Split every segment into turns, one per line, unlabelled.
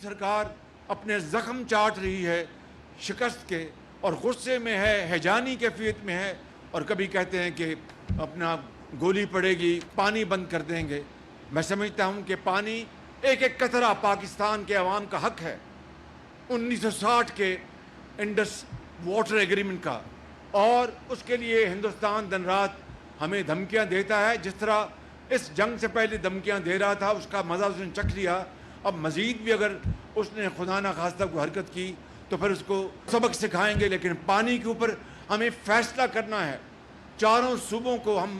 सरकार अपने ज़ख्म चाट रही है शिकस्त के, और गुस्से में है, हैजानी कैफियत में है, और कभी कहते हैं कि अपना गोली पड़ेगी, पानी बंद कर देंगे। मैं समझता हूँ कि पानी एक एक कतरा पाकिस्तान के अवाम का हक है। 1960 के इंडस वाटर एग्रीमेंट का, और उसके लिए हिंदुस्तान दिन रात हमें धमकियाँ देता है। जिस तरह इस जंग से पहले धमकियाँ दे रहा था, उसका मज़ा उसने चख लिया। अब मज़ीद भी अगर उसने खुदा ना खास्ता कोई हरकत की तो फिर उसको सबक सिखाएंगे। लेकिन पानी के ऊपर हमें फैसला करना है। चारों सूबों को हम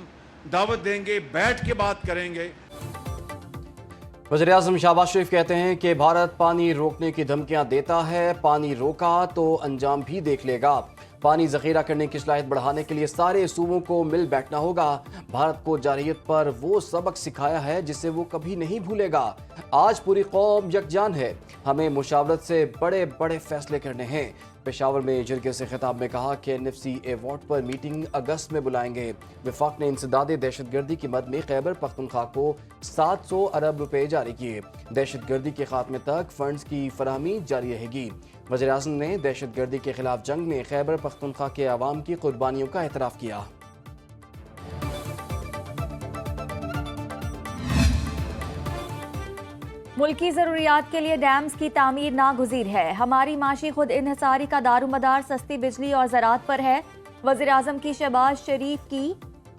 दावत देंगे, बैठ के बात करेंगे।
वज़ीर-ए-आज़म शहबाज शरीफ कहते हैं कि भारत पानी रोकने की धमकियां देता है, पानी रोका तो अंजाम भी देख लेगा। पानी ज़ख़ीरा करने की सलाहियत बढ़ाने के लिए सारे सूबों को मिल बैठना होगा। भारत को जारहियत पर वो सबक सिखाया है जिसे वो कभी नहीं भूलेगा। आज पूरी कौम यकजान है, हमें मुशावरत से बड़े बड़े फैसले करने हैं। पेशावर में जरगे से खिताब में कहा कि NFC अवार्ड पर मीटिंग अगस्त में बुलाएंगे। वफाक ने इंसदादे दहशतगर्दी की मद में खैबर पख्तूनख्वा को 700 अरब रुपए जारी किए। दहशतगर्दी के खात्मे तक फंड्स की फराहमी जारी रहेगी। वज़ीर-ए-आज़म ने दहशतगर्दी के खिलाफ जंग में खैबर पख्तूनख्वा के अवाम की कुर्बानियों का एतराफ़ किया।
मुल्की ज़रूरियात के लिए डैम्स की तामीर नागुज़ीर है। हमारी माशी खुद इन्हसारी का दारोमदार सस्ती बिजली और ज़राअत पर है। वज़ीर-ए-आज़म की शहबाज शरीफ की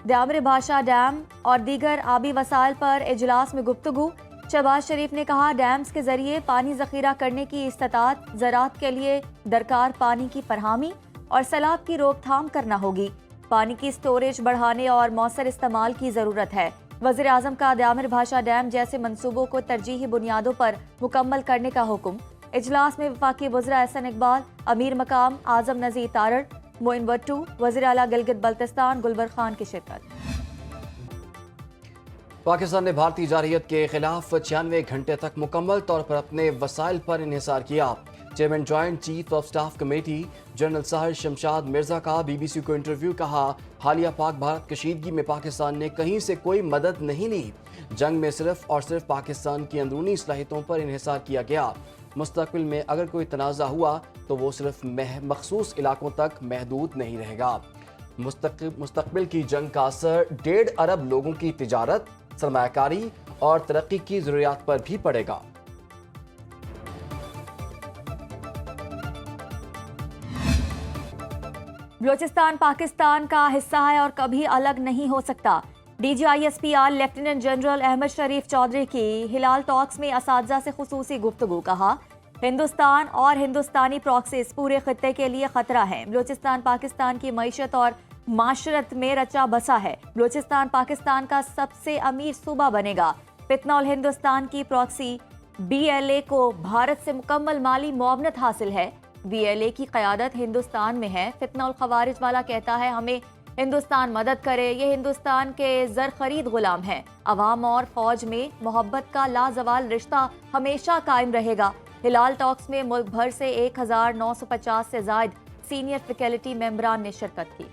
दामर भाषा डैम और दीगर आबी वसाइल पर इजलास में गुफ्तगू। शहबाज शरीफ ने कहा, डैम्स के जरिए पानी ज़ख़ीरा करने की इस्तात, ज़राअत के लिए दरकार पानी की फरहमी और सैलाब की रोकथाम करना होगी। पानी की स्टोरेज बढ़ाने और मौसर इस्तेमाल की ज़रूरत है। वज़ीर आज़म का दामर भाषा डैम जैसे मंसूबों को तरजीही बुनियादों पर मुकम्मल करने का हुक्म। इजलास में वफाकी वज़रा एहसन इकबाल, अमीर मकाम आज़म नज़ीर तारड़, मोइन भट्टू, वज़ीर आला गिलगित बल्तिस्तान गुलबर खान की शिरकत।
पाकिस्तान ने भारतीय जारहियत के खिलाफ 96 घंटे तक मुकम्मल तौर पर अपने वसाइल पर इन्हिसार किया। Chairman joint chief of staff committee general Sahir Shamshad Mirza का BBC को इंटरव्यू। कहा, हालिया पाक भारत कशीदगी में पाकिस्तान ने कहीं से कोई मदद नहीं ली। जंग में सिर्फ और सिर्फ पाकिस्तान की अंदरूनी सलाहियतों पर इन्हिसार किया गया। मुस्तकबिल में अगर कोई तनाज़ा हुआ तो वो सिर्फ मखसूस इलाकों तक महदूद नहीं रहेगा। मुस्तकबिल की जंग का असर 1.5 अरब लोगों की तिजारत, सरमायाकारी और तरक्की की ज़रूरियात पर भी पड़ेगा।
बलूचिस्तान पाकिस्तान का हिस्सा है और कभी अलग नहीं हो सकता। DGISPR लेफ्टिनेंट जनरल अहमद शरीफ चौधरी की हिलाल टॉक्स में असातिज़ा से खुसूसी गुफ्तगू। कहा, हिंदुस्तान और हिंदुस्तानी प्रॉक्सीज पूरे खित्ते के लिए खतरा है। बलूचिस्तान पाकिस्तान की मईशत और माशरत में रचा बसा है। बलूचिस्तान पाकिस्तान का सबसे अमीर सूबा बनेगा। पितनौल हिंदुस्तान की प्रॉक्सी BLA को भारत से मुकम्मल माली मुआवनत हासिल है। BLA की क़यादत हिंदुस्तान में है। फितनौल खवारिज वाला कहता है, हमें हिंदुस्तान मदद करे, ये हिंदुस्तान के ज़र खरीद गुलाम है। अवाम और फौज में मोहब्बत का लाजवाल रिश्ता हमेशा कायम रहेगा। हिलाल टॉक्स में मुल्क भर से 1950 से ज़ायद सीनियर फैकल्टी मेंबरान ने शिरकत की।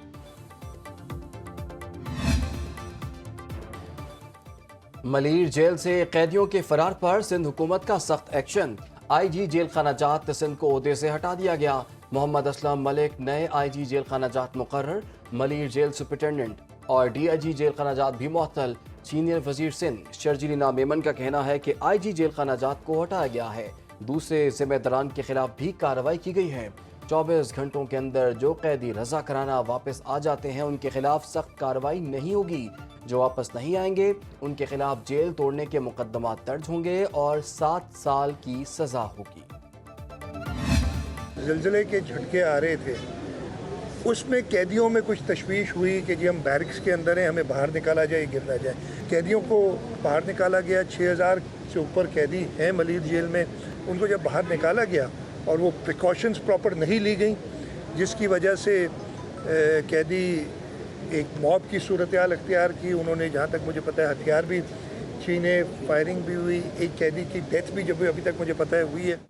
मलीर जेल से कैदियों के फरार पर सिंध हुकूमत का सख्त एक्शन। IG जेल खाना जात सिंध को ओहदे से हटा दिया गया। मोहम्मद असलम मलिक नए IG जेल खाना जात मुकर्रर। मलीर जेल सुपरिटेंडेंट और DIG जेल खाना जात भी मुअत्तल। सीनियर वजीर सिंध शर्जील इनाम मेमन का कहना है कि IG जेल खाना जात को हटाया गया है। दूसरे जिम्मेदारान के खिलाफ भी कार्रवाई की गई है। 24 घंटों के अंदर जो कैदी रजा कराना वापस आ जाते हैं उनके खिलाफ सख्त कार्रवाई नहीं होगी। जो वापस नहीं आएंगे उनके खिलाफ जेल तोड़ने के मुकदमा दर्ज होंगे और 7 साल की सजा होगी।
ज़िलज़िले के झटके आ रहे थे, उसमें कैदियों में कुछ तशवीश हुई कि जी हम बैरिक्स के अंदर हैं, हमें बाहर निकाला जाए, गिर ना जाए। कैदियों को बाहर निकाला गया। 6000 से ऊपर कैदी हैं मलीर जेल में। उनको जब बाहर निकाला गया और वो प्रिकॉशंस प्रॉपर नहीं ली गई, जिसकी वजह से कैदी एक मॉब की सूरत हाल अख्तियार की। उन्होंने, जहाँ तक मुझे पता है, हथियार भी छीने, फायरिंग भी हुई। एक कैदी की डेथ भी जब अभी तक मुझे पता है हुई है।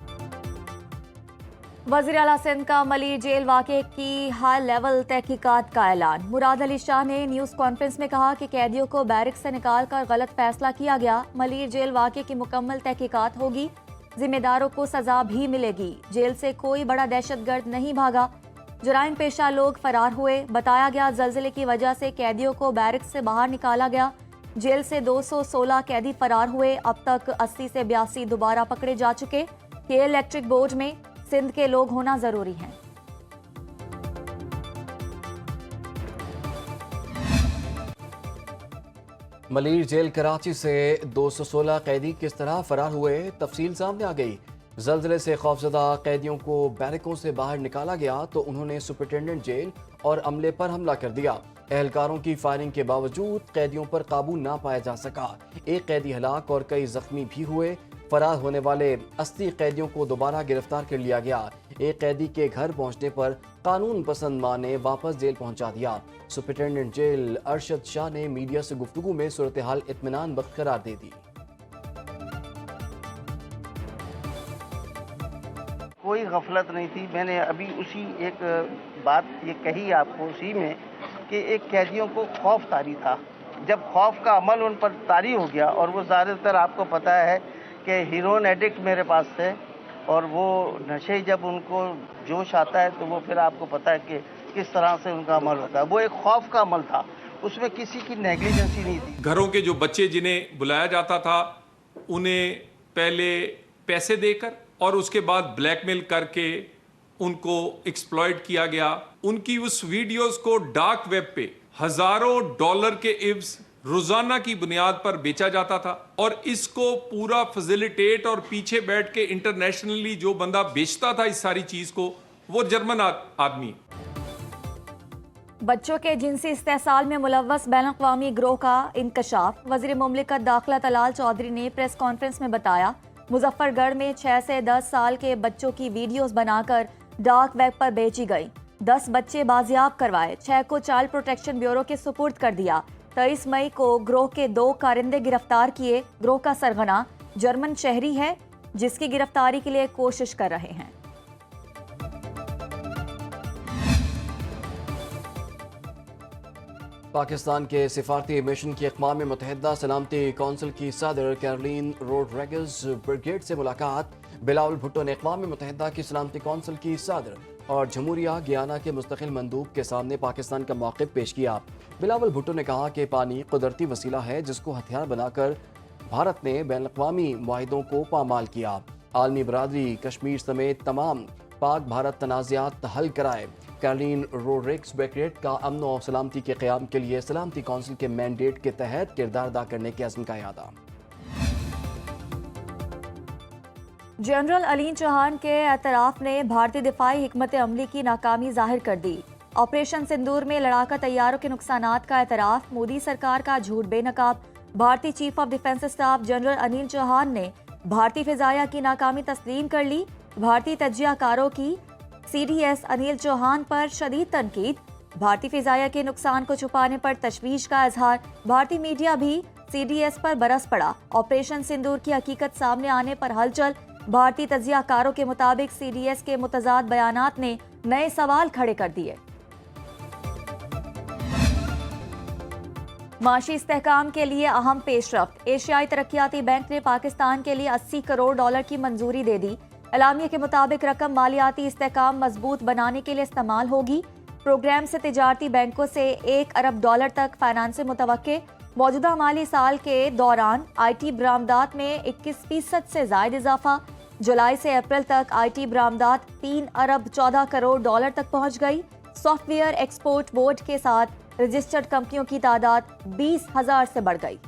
वज़ीर आला सिंध का मलीर जेल वाक़े की हाई लेवल तहकीकात का ऐलान। मुराद अली शाह ने न्यूज़ कॉन्फ्रेंस में कहा कि कैदियों को बैरिक से निकाल कर गलत फैसला किया गया। मलीर जेल वाक़े की मुकम्मल तहकीकात होगी। जिम्मेदारों को सजा भी मिलेगी। जेल से कोई बड़ा दहशतगर्द नहीं भागा, जराइम पेशा लोग फरार हुए। बताया गया जल्जले की वजह से कैदियों को बैरक से बाहर निकाला गया। जेल से 216 कैदी फरार हुए। अब तक 80 से 82 दोबारा पकड़े जा चुके। के इलेक्ट्रिक बोर्ड में सिंध के लोग होना जरूरी है।
मलीर जेल कराची से 216 कैदी किस तरह फरार हुए, तफसील सामने आ गई। जल्जले से खौफजदा कैदियों को बैरकों से बाहर निकाला गया तो उन्होंने सुपरिटेंडेंट जेल और अमले पर हमला कर दिया। एहलकारों की फायरिंग के बावजूद कैदियों पर काबू ना पाया जा सका। एक कैदी हलाक और कई जख्मी भी हुए। फरार होने वाले 80 कैदियों को दोबारा गिरफ्तार कर लिया गया। एक कैदी के घर पहुंचने पर कानून पसंद मां ने वापस जेल पहुंचा दिया। सुपरिटेंडेंट जेल अरशद शाह ने मीडिया से गुफ्तगू में सूरत हाल इत्मीनान बख्श करार दे दी।
कोई गफलत नहीं थी। मैंने अभी उसी एक बात ये कही आपको उसी में कि एक कैदियों को खौफ तारी था। जब खौफ का अमल उन पर तारी हो गया और वो ज़्यादातर आपको पता है कि हीरोइन एडिक्ट मेरे पास थे और वो नशे जब उनको जोश आता है तो वो फिर आपको पता है कि किस तरह से उनका अमल होता है। वो एक खौफ का अमल था, उसमें किसी की नेग्लिजेंसी नहीं थी।
घरों के जो बच्चे जिन्हें बुलाया जाता था उन्हें पहले पैसे देकर और उसके बाद ब्लैकमेल करके उनको एक्सप्लॉइट किया गया। उनकी उस वीडियोस को डार्क वेब पे हजारों डॉलर के इव्स रोजाना की बुनियाद पर बेचा जाता था और इसको पूरा फैसिलिटेट और पीछे बैठ के इंटरनेशनली जो बंदा बेचता था इस सारी चीज को वो जर्मन आदमी।
बच्चों के जिनसी इस्तेहसाल में मुलव्वस बैनुल-अक़वामी गिरोह का इंकशाफ। वज़ीर मुमलिकत दाखिला तलाल चौधरी ने प्रेस कॉन्फ्रेंस में बताया, मुजफ्फरगढ़ में 6 से 10 साल के बच्चों की वीडियोस बनाकर डार्क वेब पर बेची गई। 10 बच्चे बाजियाब करवाए, 6 को चाइल्ड प्रोटेक्शन ब्यूरो के सुपुर्द कर दिया। 23 मई को गिरोह के 2 कारिंदे गिरफ्तार किए। गिरोह का सरगना जर्मन शहरी है जिसकी गिरफ्तारी के लिए कोशिश कर रहे हैं।
पाकिस्तान के सिफारती मिशन की अक़वाम मुत्तहिदा सलामती कौंसिल की सदर कैरोलिन रोड्रिगेज ब्रिगेड से मुलाकात। बिलावल भुट्टो ने अक़वाम मुत्तहिदा की सलामती कौंसिल की सदर और जमहूरिया गियाना के मुस्तकिल मंदूब के सामने पाकिस्तान का मौक़िफ़ पेश किया। बिलावल भुट्टो ने कहा कि पानी कुदरती वसीला है जिसको हथियार बनाकर भारत ने बैनुल-अक़वामी मुआहिदों को पामाल किया। आलमी बरादरी कश्मीर समेत तमाम पाक भारत तनाज़ात हल कराए। कैरोलिन रोड्रिगेज ब्रिगेड का अमन और सलामती के क़याम के लिए सलामती कौंसिल के मैंडेट के तहत किरदार अदा करने के अज़्म का इरादा।
जनरल अलीन चौहान के एतराफ़ ने भारतीय दिफाई हिकमत अमली की नाकामी जाहिर कर दी। ऑपरेशन सिंदूर में लड़ाका तैयारों के नुकसानात का एतराफ़। मोदी सरकार का झूठ बेनकाब। भारतीय chief of defence staff general अलीन चौहान ने भारतीय फिजाया की नाकामी तस्लीम कर ली। भारतीय तज्जियाकारों की CDS अनिल चौहान पर शदीद तनकीद। भारतीय फिजाया के नुकसान को छुपाने पर तशवीश का इजहार। भारतीय मीडिया भी CDS पर बरस पड़ा। ऑपरेशन सिंदूर की हकीकत सामने आने पर हलचल। भारतीय तज्जियाकारों के मुताबिक CDS के मुतजाद बयानात ने नए सवाल खड़े कर दिए। माशी इस्तेहकाम के लिए अहम पेशरफ्त। एशियाई तरक्याती बैंक ने पाकिस्तान के लिए 80 करोड़ डॉलर की मंजूरी दे दी। एलामिया के मुताबिक रकम मालियाती इस्तेहकाम मजबूत बनाने के लिए इस्तेमाल होगी। प्रोग्राम से तिजारती बैंकों से 1 अरब डॉलर तक फाइनेंस मुतवक्के। मौजूदा माली साल के दौरान IT बरामदात में 21% से ज़ायद इजाफा। जुलाई से अप्रैल तक IT बरामदात 3 अरब 14 करोड़ डॉलर तक पहुंच गई। सॉफ्टवेयर एक्सपोर्ट बोर्ड के साथ रजिस्टर्ड कंपनियों की तादाद 20,000 से बढ़ गई।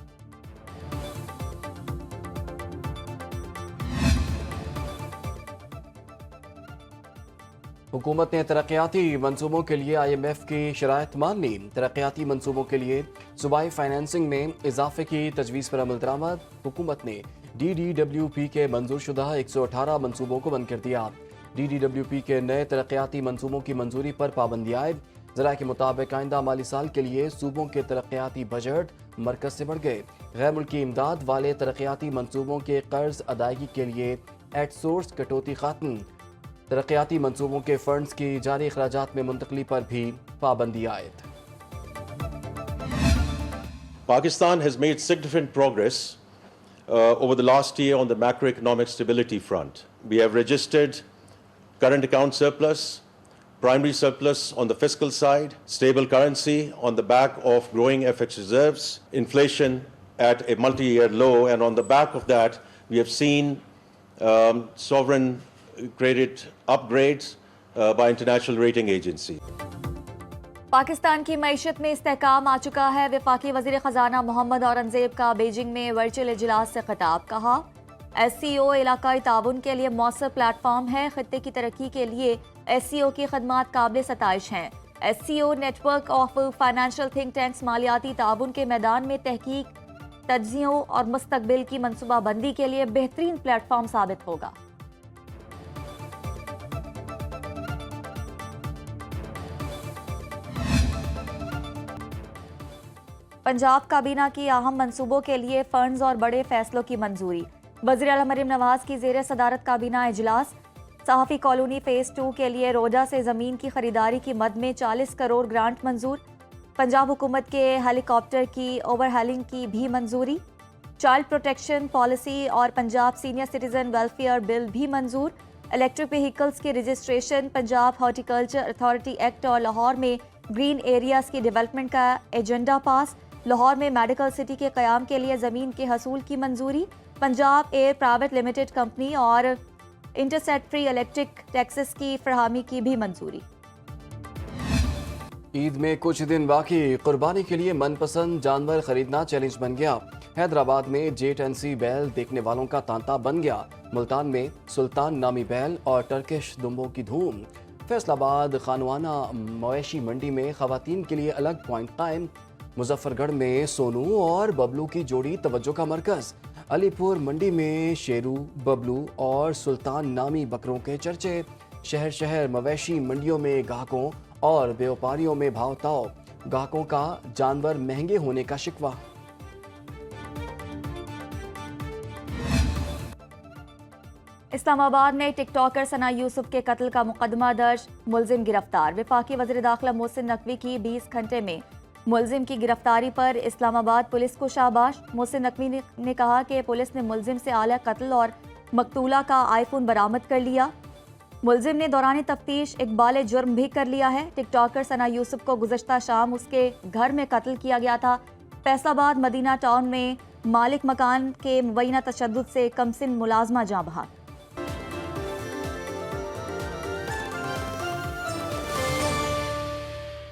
हुकूमत ने तरक्याती मंसूबों के लिए IMF की शराइत मान ली। तरक्याती मंसूबों के लिए सूबाई फाइनेंसिंग में इजाफे की तजवीज़ पर अमल दरामद। हुकूमत ने DDWP के मंजूर शुदा 118 मंसूबों को बंद कर दिया। DDWP के नए तरक्याती मंसूबों की मंजूरी पर पाबंदी आयद। ज़रा के मुताबिक आइंदा माली साल के लिए सूबों के तरक्याती बजट मरकज से बढ़ गए। गैर मुल्की इमदाद वाले तरक्याती मंसूबों के कर्ज अदायगी के लिए एट सोर्स कटौती खात्म। तरक्याती मंसूबों के फंड्स की जारी अखराजात में मुंतकली पर भी पाबंदी आयद।
Pakistan has made significant progress over the last year on the macroeconomic stability front. We have registered current account surplus, primary surplus on the fiscal side, stable currency on the back of growing FX reserves, inflation at a multi-year low, and on the back of that, we have seen sovereign credit upgrades by international rating agencies.
Pakistan की मईशत में इस्तेहकाम आ चुका है। वफाकी वज़ीर ख़जाना मोहम्मद औरंगज़ेब का Beijing में virtual इजलास से खिताब। कहा, SCO इलाकाई ताउन के लिए मौसर प्लेटफॉर्म है। खित्ते की तरक्की के लिए SCO की खदमात काबिल सताइश हैं। SCO network of financial think tanks मालियाती ताउन के मैदान में तहकीक, तज्ज़ियों और मुस्तकबिल की मनसूबाबंदी के लिए बेहतरीन प्लेटफॉर्म साबित होगा। पंजाब काबीना की अहम मंसूबों के लिए फंड्स और बड़े फैसलों की मंजूरी। वज़ीर आला मरीम नवाज की ज़ेर सदारत काबीना इजलास। सहाफ़ी कॉलोनी फ़ेज़ 2 के लिए रोडा से ज़मीन की खरीदारी की मद में 40 करोड़ ग्रांट मंजूर। पंजाब हुकूमत के हेलीकॉप्टर की ओवरहैलिंग की भी मंजूरी। चाइल्ड प्रोटेक्शन पॉलिसी और Punjab senior citizen welfare bill भी मंजूर। इलेक्ट्रिक व्हीकल्स की registration, Punjab horticulture authority act और लाहौर में ग्रीन एरियाज़ की डेवलपमेंट का एजेंडा पास। लाहौर में मेडिकल सिटी के क़याम के लिए ज़मीन के हसूल की मंजूरी। Punjab air private limited company और इंटरसेट फ्री इलेक्ट्रिक टैक्सेस की फरहमी की भी मंजूरी।
ईद में कुछ दिन बाकी, कुर्बानी के लिए मनपसंद जानवर खरीदना चैलेंज बन गया। हैदराबाद में जेट एंड सी बैल देखने वालों का तांता बन गया। मुल्तान में सुल्तान नामी बैल और टर्किश दुम्बों की धूम। फैसलाबाद खानवाना मवेशी मंडी में खवातीन के लिए अलग पॉइंट कायम। मुजफ्फरगढ़ में सोनू और बबलू की जोड़ी तवज्जो का मरकज। अलीपुर मंडी में शेरू, बबलू और सुल्तान नामी बकरों के चर्चे। शहर शहर मवेशी मंडियों में ग्राहकों और व्यापारियों में भाव ताव। ग्राहकों का जानवर महंगे होने का शिकवा।
इस्लामाबाद में टिकटॉकर सना यूसुफ के कत्ल का मुकदमा दर्ज, मुलजिम गिरफ्तार। वफाकी वज़ीर दाखिला मोहसिन नकवी की 20 घंटे में मुलजिम की गिरफ्तारी पर इस्लामाबाद पुलिस को शाबाश। मोहसिन नकवी ने कहा कि पुलिस ने मुलजिम से आला कत्ल और मकतूला का आईफोन बरामद कर लिया। मुलजिम ने दौरान तफ्तीश इकबाल जुर्म भी कर लिया है। टिकटॉकर सना यूसुफ को गुज़श्ता शाम उसके घर में कत्ल किया गया था। फैसलाबाद मदीना टाउन में मालिक मकान के मुबैना तशद्दुद से कमसिन मुलाजमा जाँ बहक।